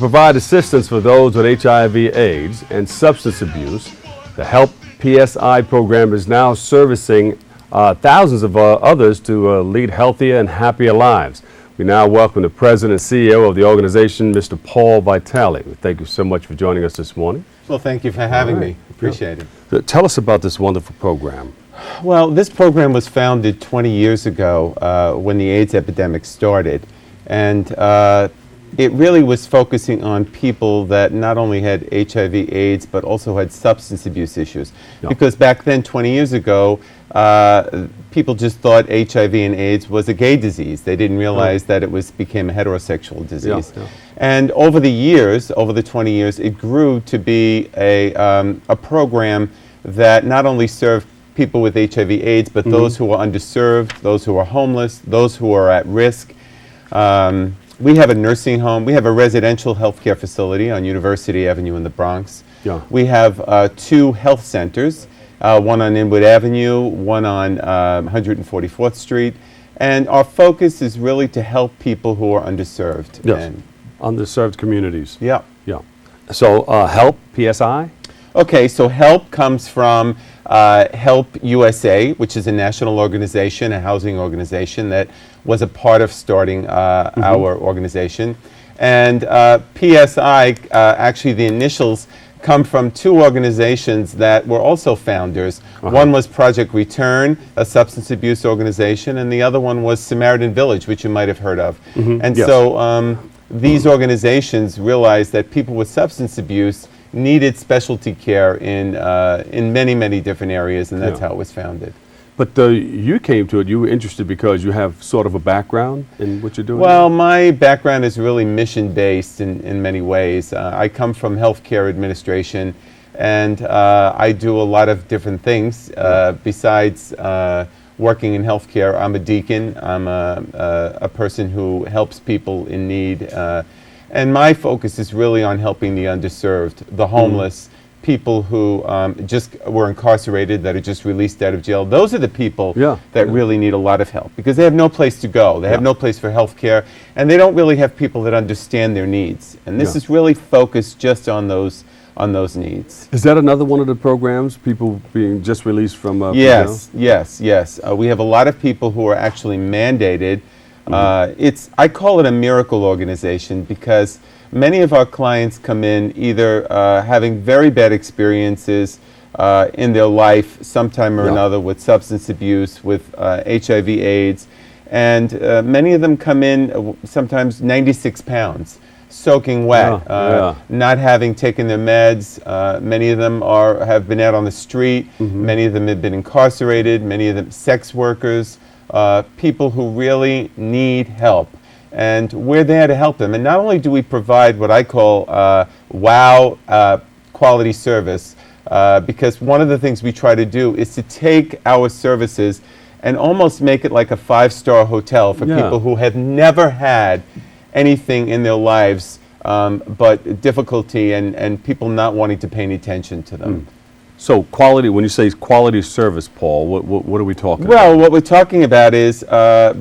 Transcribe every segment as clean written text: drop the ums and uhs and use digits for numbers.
provide assistance for those with HIV/AIDS and substance abuse. The Help PSI program is now servicing thousands of others to lead healthier and happier lives. We now welcome the President and CEO of the organization, Mr. Paul Vitale. Thank you so much for joining us this morning. Well, thank you for having me. Appreciate it. So tell us about this wonderful program. Well, this program was founded 20 years ago when the AIDS epidemic started. And it really was focusing on people that not only had HIV/AIDS, but also had substance abuse issues. Yeah. Because back then, 20 years ago, people just thought HIV and AIDS was a gay disease. They didn't realize that it became a heterosexual disease. Yeah. And over the years, over the 20 years, it grew to be a program that not only served people with HIV/AIDS, but those who are underserved, those who are homeless, those who are at risk. We have a nursing home. We have a residential healthcare facility on University Avenue in the Bronx. Yeah. We have 2 health centers, one on Inwood Avenue, one on 144th Street. And our focus is really to help people who are underserved. Yes. And Underserved communities. yeah. Yeah. So Help PSI? Okay, so HELP comes from Help USA, which is a national organization, a housing organization that was a part of starting our organization. And PSI, actually the initials come from 2 organizations that were also founders. One was Project Return, a substance abuse organization, and the other one was Samaritan Village, which you might have heard of. And Yes. so these organizations realized that people with substance abuse needed specialty care in many, many different areas, and that's Yeah. how it was founded. But you came to it, you were interested because you have sort of a background in what you're doing? Well, my background is really mission-based in many ways. I come from healthcare administration, and I do a lot of different things. Besides working in healthcare, I'm a deacon. I'm a person who helps people in need. And my focus is really on helping the underserved, the homeless, people who just were incarcerated, that are just released out of jail. Those are the people that really need a lot of help because they have no place to go. They have no place for health care, and they don't really have people that understand their needs. And this is really focused just on those needs. Is that another one of the programs, people being just released from Yes, yes, yes. We have a lot of people who are actually mandated. I call it a miracle organization because many of our clients come in either having very bad experiences in their life, sometime or another, with substance abuse, with HIV/AIDS, and many of them come in sometimes 96 pounds, soaking wet, not having taken their meds. Many of them have been out on the street. Many of them have been incarcerated. Many of them sex workers. People who really need help, and we're there to help them. And not only do we provide what I call wow quality service, because one of the things we try to do is to take our services and almost make it like a 5-star hotel for people who have never had anything in their lives but difficulty and people not wanting to pay any attention to them. So quality, when you say quality service, Paul, what are we talking about? Well, what we're talking about is,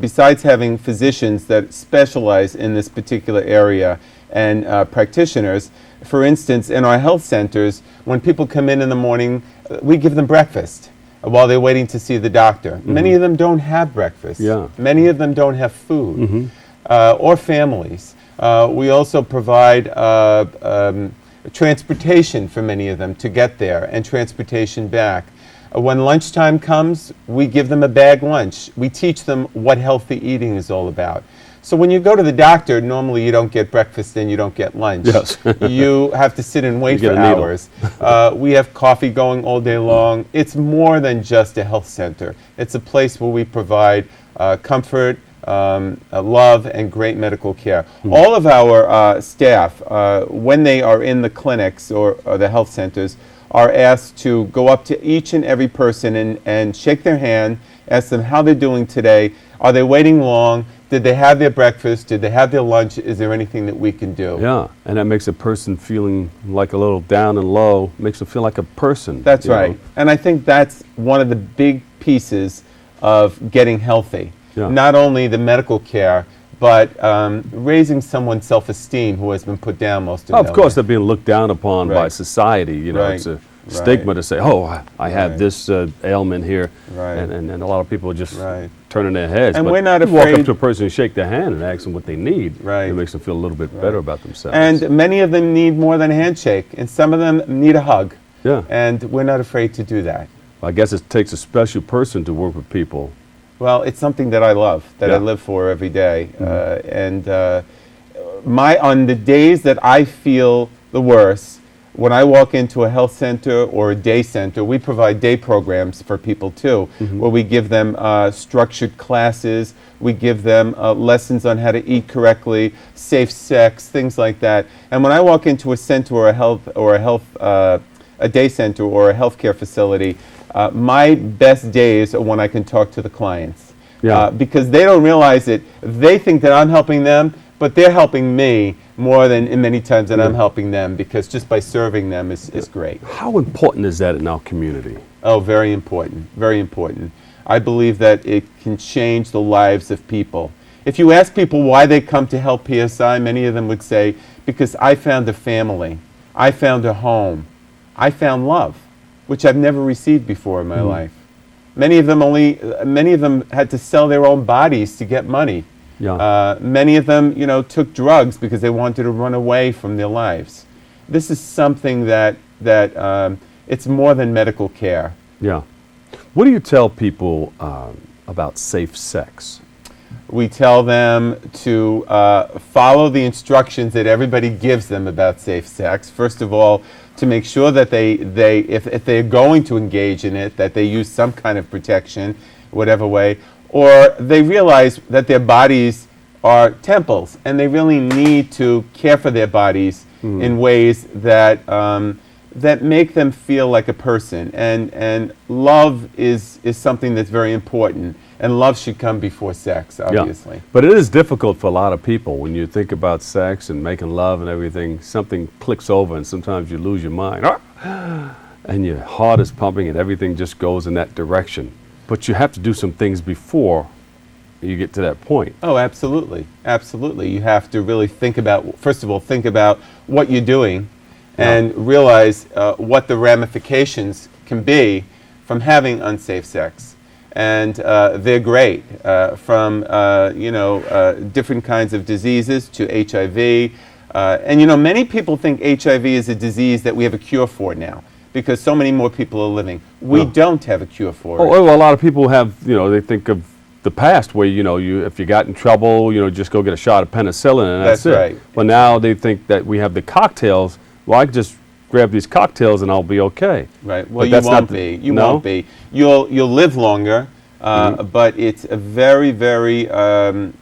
besides having physicians that specialize in this particular area and practitioners, for instance, in our health centers, when people come in the morning, we give them breakfast while they're waiting to see the doctor. Many of them don't have breakfast. Many of them don't have food or families. We also provide transportation for many of them to get there and transportation back. When lunchtime comes, we give them a bag lunch. We teach them what healthy eating is all about. So when you go to the doctor, normally you don't get breakfast and you don't get lunch. Yes. You have to sit and wait for hours. We have coffee going all day long. It's more than just a health center. It's a place where we provide comfort, love, and great medical care. All of our staff, when they are in the clinics or the health centers, are asked to go up to each and every person and shake their hand, ask them how they're doing today. Are they waiting long? Did they have their breakfast? Did they have their lunch? Is there anything that we can do? Yeah, and that makes a person feeling like a little down and low, makes them feel like a person. That's right. And I think that's one of the big pieces of getting healthy. Not only the medical care, but raising someone's self-esteem who has been put down most of their Of course, life. they're being looked down upon by Right. society. You know, Right. it's a Right. stigma to say, "Oh, I have Right. this ailment here," Right. and a lot of people are just Right. turning their heads. And But we're not you walk up afraid- to a person and shake their hand and ask them what they need. Right. It makes them feel a little bit better about themselves. And many of them need more than a handshake, and some of them need a hug. yeah, And we're not afraid to do that. I guess it takes a special person to work with people. Well, it's something that I love, that I Yeah. live for every day. On the days that I feel the worst, when I walk into a health center or a day center, we provide day programs for people too, where we give them structured classes, we give them lessons on how to eat correctly, safe sex, things like that. And when I walk into a center or a day center or a healthcare facility, my best days are when I can talk to the clients. Yeah. Because they don't realize it. They think that I'm helping them, but they're helping me more than in many times that I'm helping them, because just by serving them is great. How important is that in our community? Oh, very important, very important. I believe that it can change the lives of people. If you ask people why they come to Help PSI, many of them would say, because I found a family, I found a home, I found love, which I've never received before in my life. Many of them had to sell their own bodies to get money. Yeah. Many of them, took drugs because they wanted to run away from their lives. This is something that it's more than medical care. Yeah. What do you tell people about safe sex? We tell them to follow the instructions that everybody gives them about safe sex. First of all, to make sure that if they're going to engage in it, that they use some kind of protection, whatever way, or they realize that their bodies are temples and they really need to care for their bodies in ways that that make them feel like a person. And love is something that's very important. And love should come before sex, obviously. Yeah. But it is difficult for a lot of people when you think about sex and making love and everything. Something clicks over and sometimes you lose your mind. And your heart is pumping and everything just goes in that direction. But you have to do some things before you get to that point. Oh, absolutely. Absolutely. You have to really think about, first of all, think about what you're doing and realize what the ramifications can be from having unsafe sex. And they're great, from different kinds of diseases to HIV. And many people think HIV is a disease that we have a cure for now, because so many more people are living. We don't have a cure for it. Well, a lot of people have, they think of the past where, if you got in trouble, just go get a shot of penicillin and that's it. Right. But now they think that we have the cocktails. Well, I can just grab these cocktails and I'll be okay. Right. But Well, you that's not won't the- be. You No? won't be. You'll live longer, but it's a very, very. There's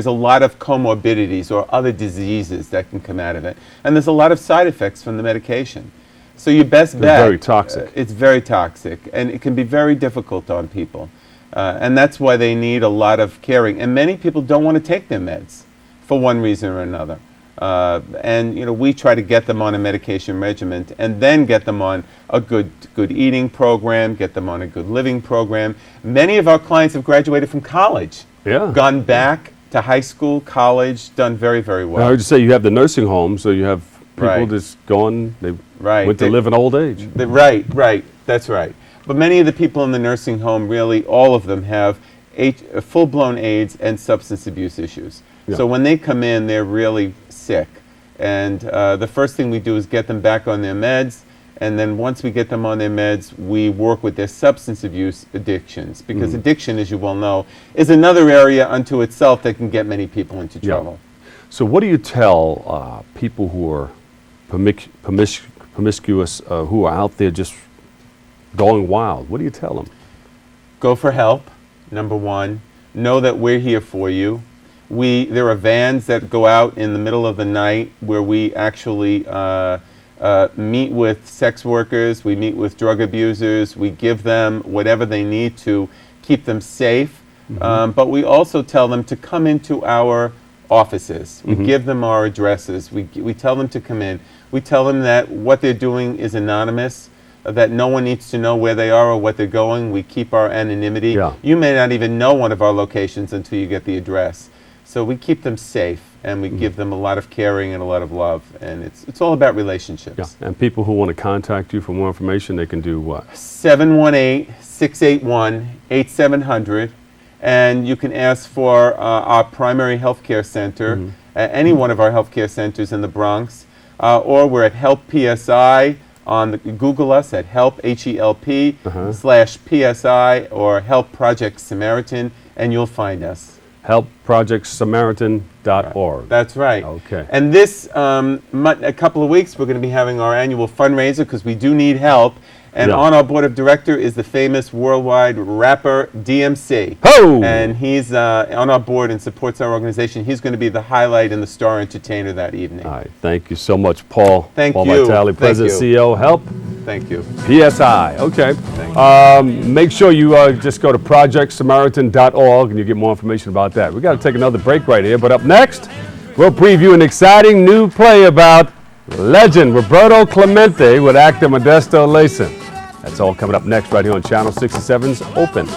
a lot of comorbidities or other diseases that can come out of it, and there's a lot of side effects from the medication. So your best bet. very toxic. It's very toxic, and it can be very difficult on people, and that's why they need a lot of caring. And many people don't want to take their meds for one reason or another. We try to get them on a medication regimen and then get them on a good eating program, get them on a good living program. Many of our clients have graduated from college, gone back to high school, college, done very, very well. I heard you say you have the nursing home, so you have people Right. just going, they Right. went to They- live in old age. Right, that's right. But many of the people in the nursing home, really all of them have full-blown AIDS and substance abuse issues. Yeah. So when they come in, they're really sick. And the first thing we do is get them back on their meds. And then once we get them on their meds, we work with their substance abuse addictions. Because addiction, as you well know, is another area unto itself that can get many people into trouble. So what do you tell people who are promiscuous, who are out there just going wild? What do you tell them? Go for help, number one. Know that we're here for you. There are vans that go out in the middle of the night where we actually meet with sex workers, we meet with drug abusers, we give them whatever they need to keep them safe. But we also tell them to come into our offices. We give them our addresses. We tell them to come in. We tell them that what they're doing is anonymous. that no one needs to know where they are or what they're going. We keep our anonymity. Yeah. You may not even know one of our locations until you get the address. So we keep them safe, and we give them a lot of caring and a lot of love, and it's all about relationships. Yeah. And people who want to contact you for more information, they can do what? 718-681-8700, and you can ask for our primary health care center at any one of our health care centers in the Bronx, or we're at Help PSI. Google us at help, HELP, /PSI, or Help Project Samaritan, and you'll find us. HelpProjectSamaritan.org. That's right. Okay. And this, a couple of weeks, we're going to be having our annual fundraiser because we do need help. And Yeah. on our board of director is the famous worldwide rapper DMC. Ho! And he's on our board and supports our organization. He's going to be the highlight and the star entertainer that evening. All right. Thank you so much, Paul. Thank Paul you. Vitale, Thank President, you. CEO, Help Thank you. PSI. Okay. Thank Make sure you just go to ProjectSamaritan.org and you get more information about that. We got to take another break right here, but up next, we'll preview an exciting new play about legend Roberto Clemente with actor Modesto Layson. That's all coming up next right here on Channel 67's Open.